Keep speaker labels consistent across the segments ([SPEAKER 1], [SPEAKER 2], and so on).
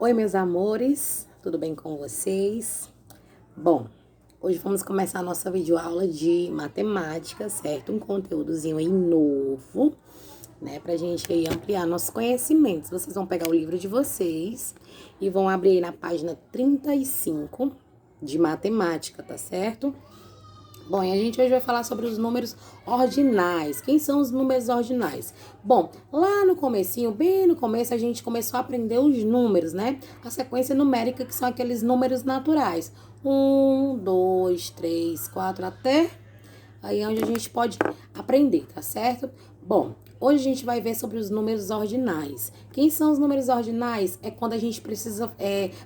[SPEAKER 1] Oi, meus amores, tudo bem com vocês? Bom, hoje vamos começar a nossa videoaula de matemática, certo? Um conteúdozinho aí novo, né? Pra gente aí ampliar nossos conhecimentos. Vocês vão pegar o livro de vocês e vão abrir aí na página 35 de matemática, tá certo? Bom, e a gente hoje vai falar sobre os números ordinais. Quem são os números ordinais? Bom, lá no comecinho, bem no começo, a gente começou a aprender os números, né? A sequência numérica, que são aqueles números naturais. Um, dois, três, quatro, até aí é onde a gente pode aprender, tá certo? Bom, hoje a gente vai ver sobre os números ordinais. Quem são os números ordinais? É quando a gente precisa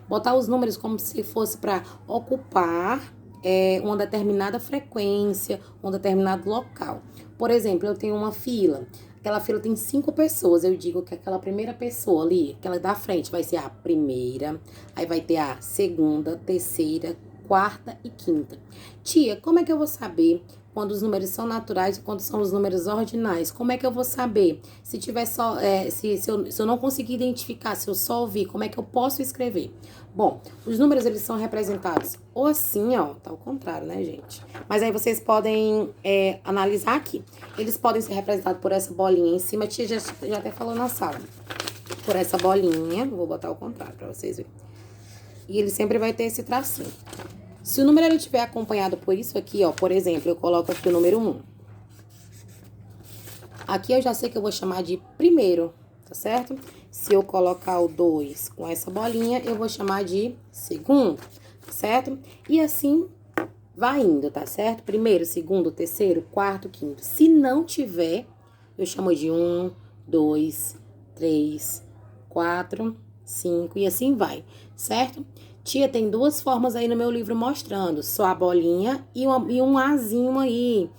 [SPEAKER 1] botar os números como se fosse para ocupar uma determinada frequência, um determinado local. Por exemplo, eu tenho uma fila. Aquela fila tem 5 pessoas. Eu digo que aquela primeira pessoa ali, aquela da frente, vai ser a primeira. Aí vai ter a segunda, terceira, quarta e quinta. Tia, como é que eu vou saber quando os números são naturais e quando são os números ordinais? Como é que eu vou saber? Se tiver só, se eu não conseguir identificar, se eu só ouvir, como é que eu posso escrever? Bom, os números eles são representados ou assim, ó, tá ao contrário, né, gente? Mas aí vocês podem analisar aqui. Eles podem ser representados por essa bolinha em cima. A tia já até falou na sala. Por essa bolinha, vou botar ao contrário pra vocês verem. E ele sempre vai ter esse tracinho. Se o número ele estiver acompanhado por isso aqui, ó, por exemplo, eu coloco aqui o número 1. Aqui eu já sei que eu vou chamar de primeiro, tá certo? Se eu colocar o 2 com essa bolinha, eu vou chamar de segundo, tá certo? E assim vai indo, tá certo? Primeiro, segundo, terceiro, quarto, quinto. Se não tiver, eu chamo de 1, 2, 3, 4, 5 e assim vai, certo? Tia, tem duas formas aí no meu livro mostrando, só a bolinha e um azinho aí.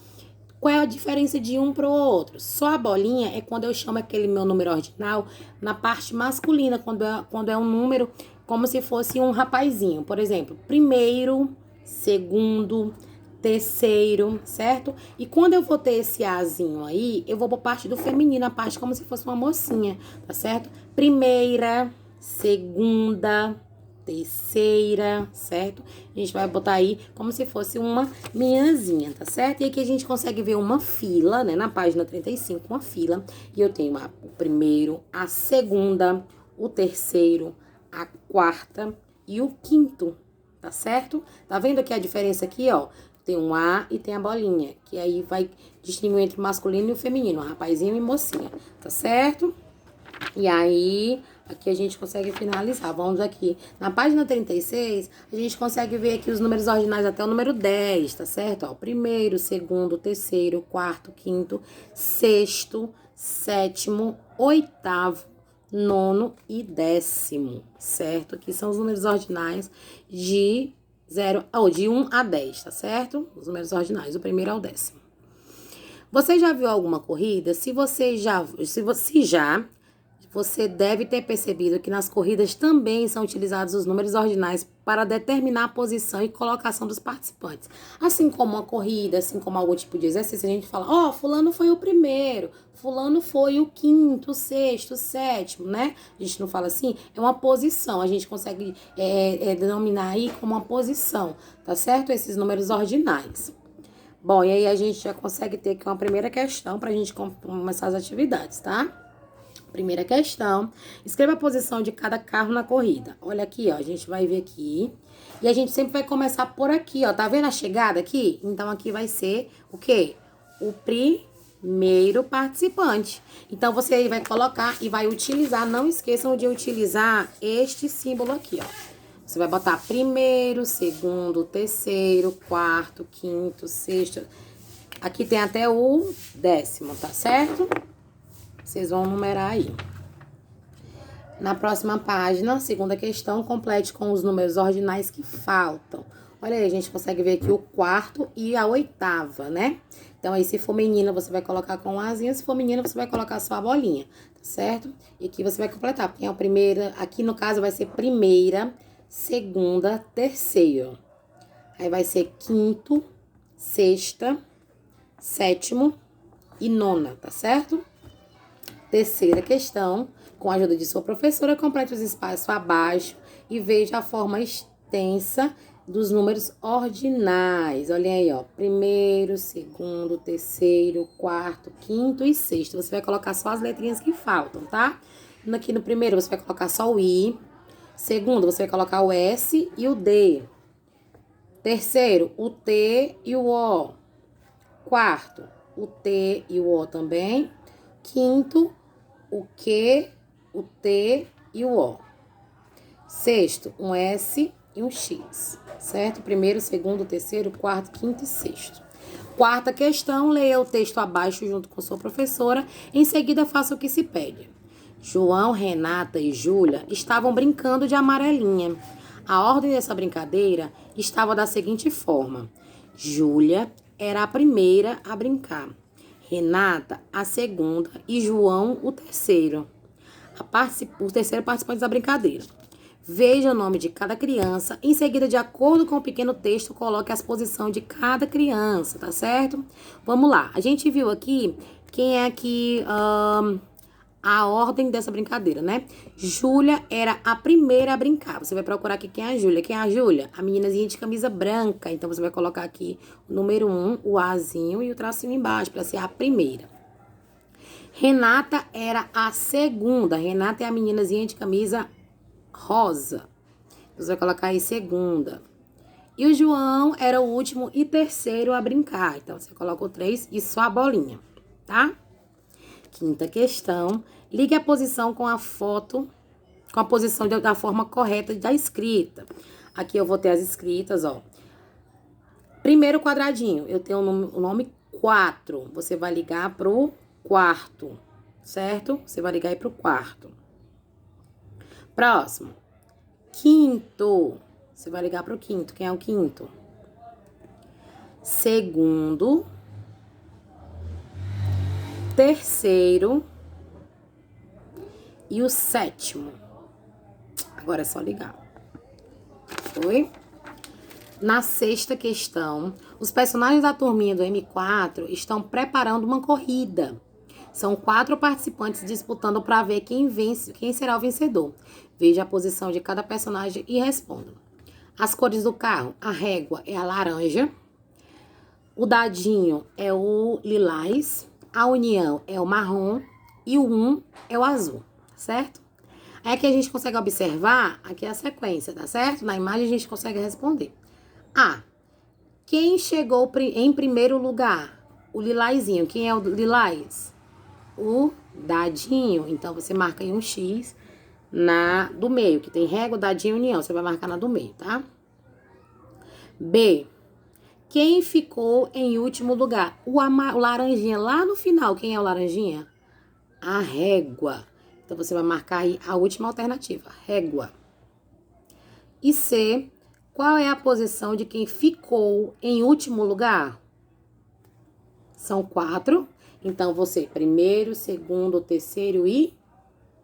[SPEAKER 1] Qual é a diferença de um para o outro? Só a bolinha é quando eu chamo aquele meu número ordinal na parte masculina, quando é um número como se fosse um rapazinho. Por exemplo, primeiro, segundo, terceiro, certo? E quando eu vou ter esse azinho aí, eu vou para parte do feminino, a parte como se fosse uma mocinha, tá certo? Primeira, segunda, terceira, certo? A gente vai botar aí como se fosse uma meninazinha, tá certo? E aqui a gente consegue ver uma fila, né? Na página 35, uma fila. E eu tenho o primeiro, a segunda, o terceiro, a quarta e o quinto, tá certo? Tá vendo aqui a diferença aqui, ó? Tem um A e tem a bolinha, que aí vai distinguir entre o masculino e o feminino, rapazinho e mocinha, tá certo? E aí, aqui a gente consegue finalizar. Vamos aqui. Na página 36, a gente consegue ver aqui os números ordinais até o número 10, tá certo? Ó, primeiro, segundo, terceiro, quarto, quinto, sexto, sétimo, oitavo, nono e décimo, certo? Aqui são os números ordinais de de 1 a 10, tá certo? Os números ordinais, o primeiro ao décimo. Você já viu alguma corrida? Se você você deve ter percebido que nas corridas também são utilizados os números ordinais para determinar a posição e colocação dos participantes. Assim como uma corrida, assim como algum tipo de exercício, a gente fala, ó, fulano foi o primeiro, fulano foi o quinto, o sexto, o sétimo, né? A gente não fala assim, é uma posição, a gente consegue denominar aí como uma posição, tá certo? Esses números ordinais. Bom, e aí a gente já consegue ter aqui uma primeira questão para a gente começar as atividades, tá? Primeira questão, escreva a posição de cada carro na corrida. Olha aqui, ó, a gente vai ver aqui. E a gente sempre vai começar por aqui, ó. Tá vendo a chegada aqui? Então, aqui vai ser o quê? O primeiro participante. Então, você aí vai colocar e vai utilizar, não esqueçam de utilizar este símbolo aqui, ó. Você vai botar primeiro, segundo, terceiro, quarto, quinto, sexto. Aqui tem até o décimo, tá certo? Vocês vão numerar aí. Na próxima página, segunda questão, complete com os números ordinais que faltam. Olha aí, a gente consegue ver aqui o quarto e a oitava, né? Então, aí, se for menina, você vai colocar com asinha. Se for menina, você vai colocar só a bolinha, tá certo? E aqui você vai completar, porque é a primeira... Aqui, no caso, vai ser primeira, segunda, terceiro. Aí, vai ser quinto, sexta, sétimo e nona, tá certo? Terceira questão, Com a ajuda de sua professora, complete os espaços abaixo e veja a forma extensa dos números ordinais. Olha aí, ó. Primeiro, segundo, terceiro, quarto, quinto e sexto. Você vai colocar só as letrinhas que faltam, tá? Aqui no primeiro, você vai colocar só o I. Segundo, você vai colocar o S e o D. Terceiro, o T e o O. Quarto, o T e o O também. Quinto, o Q, o T e o O. Sexto, um S e um X, certo? Primeiro, segundo, terceiro, quarto, quinto e sexto. Quarta questão, leia o texto abaixo junto com sua professora. Em seguida, faça o que se pede. João, Renata e Júlia estavam brincando de amarelinha. A ordem dessa brincadeira estava da seguinte forma. Júlia era a primeira a brincar. Renata, a segunda e João, o terceiro. O terceiro participante da brincadeira. Veja o nome de cada criança. Em seguida, de acordo com o pequeno texto, coloque as posições de cada criança, tá certo? Vamos lá. A gente viu aqui quem é que... a ordem dessa brincadeira, né? Júlia era a primeira a brincar. Você vai procurar aqui quem é a Júlia. Quem é a Júlia? A meninazinha de camisa branca. Então, você vai colocar aqui o número 1, o Azinho e o tracinho embaixo, para ser a primeira. Renata era a segunda. Renata é a meninazinha de camisa rosa. Você vai colocar aí segunda. E o João era o último e terceiro a brincar. Então, você coloca o 3 e só a bolinha, tá? Quinta questão. Ligue a posição com a foto, com a posição da forma correta da escrita. Aqui eu vou ter as escritas, ó. Primeiro quadradinho, eu tenho o nome 4. Você vai ligar pro quarto, certo? Você vai ligar aí pro quarto. Próximo. Quinto. Você vai ligar pro quinto. Quem é o quinto? Segundo. Terceiro e o sétimo. Agora é só ligar. Foi? Na sexta questão, os personagens da turminha do M4 estão preparando uma corrida. São 4 participantes disputando para ver quem vence, quem será o vencedor. Veja a posição de cada personagem e responda. As cores do carro: a régua é a laranja, o dadinho é o lilás, a união é o marrom e o 1 é o azul, certo? Aí aqui a gente consegue observar, aqui a sequência, tá certo? Na imagem a gente consegue responder. A. Quem chegou em primeiro lugar? O lilazinho. Quem é o lilás? O dadinho. Então, você marca aí um X na do meio, que tem régua, dadinho e união. Você vai marcar na do meio, tá? B. Quem ficou em último lugar? O laranjinha lá no final. Quem é o laranjinha? A régua. Então, você vai marcar aí a última alternativa. Régua. E C. Qual é a posição de quem ficou em último lugar? São 4. Então, você, primeiro, segundo, terceiro e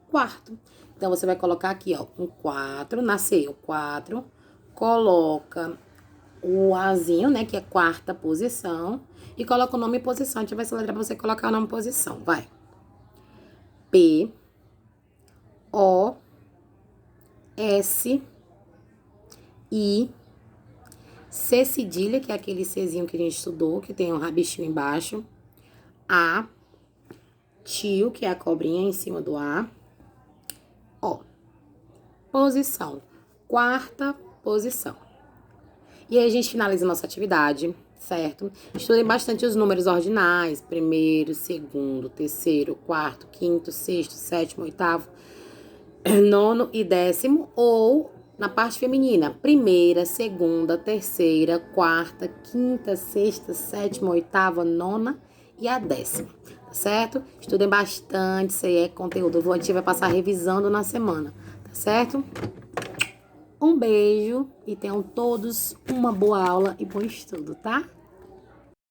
[SPEAKER 1] quarto. Então, você vai colocar aqui, ó, um 4. Na C, o 4. Coloca o Azinho, né, que é quarta posição. E coloca o nome em posição. A gente vai soletrar pra você colocar o nome em posição. Vai. P, O, S, I, C cedilha, que é aquele Czinho que a gente estudou, que tem um rabichinho embaixo. A, tio, que é a cobrinha em cima do A. Ó, posição, quarta posição. E aí a gente finaliza a nossa atividade, certo? Estudem bastante os números ordinais, primeiro, segundo, terceiro, quarto, quinto, sexto, sétimo, oitavo, nono e décimo, ou na parte feminina, primeira, segunda, terceira, quarta, quinta, sexta, sétima, oitava, nona e a décima, tá certo? Estudem bastante, isso aí é conteúdo. A gente vai passar revisando na semana, tá certo? Um beijo e tenham todos uma boa aula e bom estudo, tá?